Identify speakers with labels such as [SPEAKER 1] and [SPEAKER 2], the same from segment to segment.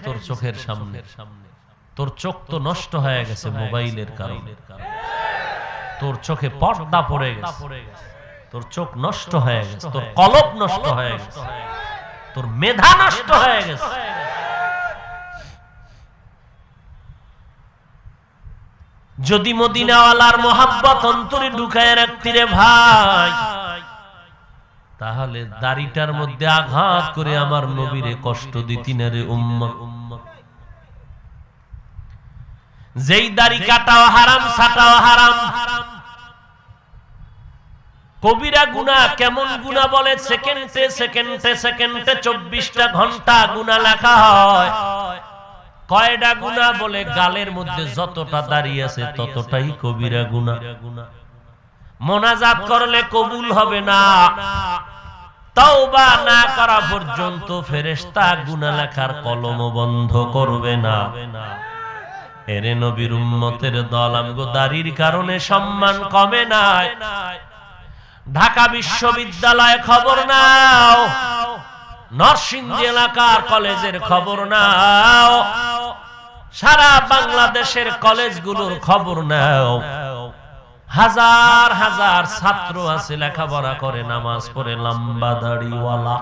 [SPEAKER 1] তোর চোখের সামনে, তোর চোখ তো নষ্ট হয়ে গেছে মোবাইলের কারণে, তোর চোখে পর্দা পড়ে গেছে, তোর চোখ নষ্ট হয়ে গেছে, তোর কলব নষ্ট হয়ে গেছে, তোর মেধা নষ্ট হয়ে গেছে। যদি মদিনাওয়ালার মোহাব্বত অন্তরে ঢুকায় রাখতি রে ভাই, তাহলে দাড়িটার মধ্যে আঘাত করে আমার নবীরে কষ্ট দিতি না রে উম্মত। যেই দাড়ি কাটাও হারাম, ছাটাও হারাম। কবিরা গুনাহ কেমন গুনাহ বলে, সেকেন্ডে সেকেন্ডে সেকেন্ডে 24টা ঘন্টা গুনাহ লেখা হয়। কয়টা গুনাহ বলে, গালের মধ্যে যতটা দাড়ি আছে ততটাই কবিরা গুনাহ। মোনাজাত করলে কবুল হবে না, তওবা না করা পর্যন্ত ফেরেশতা গুনাহ লেখার কলম বন্ধ করবে না। এরে নবীর উম্মতের দল, আমগো দাড়ির কারণে সম্মান কমে নাই। ঢাকা বিশ্ববিদ্যালয়ে খবর নাও, নরসিংদী এলাকার কলেজের খবর নাও, সারা বাংলাদেশের কলেজগুলোর খবর নাও। হাজার হাজার ছাত্র আছে লেখাপড়া করে, নামাজ পড়ে, লম্বা দাড়িওয়ালা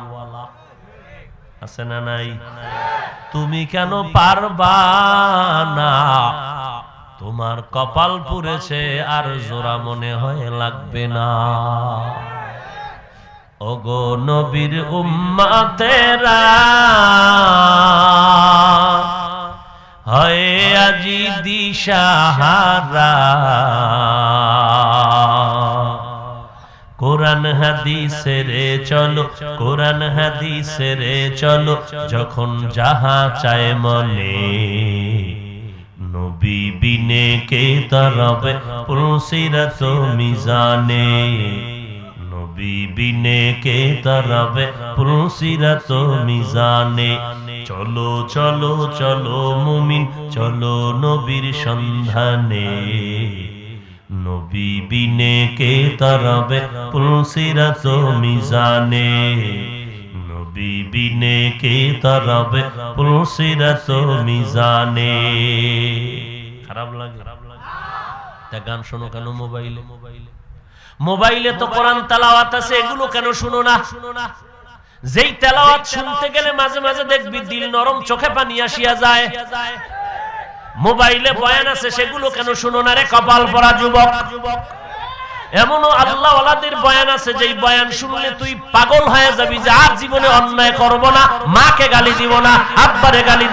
[SPEAKER 1] আছে না নাই? তুমি কেন পারবা না? তোমার কপাল পুড়েছে, আর জোড়া মনে হয় লাগবে না। ওগো নবীর উম্মতেরা, হয় আজি দিশাহারা। কোরআন হাদিসের চলো, কোরআন হাদিসের চলো, যখন যাহা চায় মনে। নবী বিনে কে তরবে পুলসিরাত মিজানে, নবী বিনে কে তরবে পুলসিরাত মিজানে। চলো চলো চলো মুমিন, চলো নবীর সন্ধানে। নবী বিনে কে তরবে পুলসিরাত মিজানে, নবী বিনে কে তরবে পুলসিরাত মিজানে। খারাপ লাগে? তা গান শোনো কেন মোবাইলে? মোবাইলে তো কোরআন তেলাওয়াত আছে, এগুলো কেন শুনো না? যেই তেলাওয়াত শুনতে গেলে মাঝে মাঝে দেখবি দিল নরম, চোখে পানি আসিয়া যায়। মোবাইলে বয়ান আছে, সেগুলো কেন শুনো না রে কপাল পরা যুবক? এমনও আল্লাহ ওয়ালাদের বয়ান আছে, যেই বয়ান শুনলে তুই পাগল হয়ে যাবি, যে আর জীবনে অন্যায় করব না, মাকে গালি দিব না, আব্বারে গালি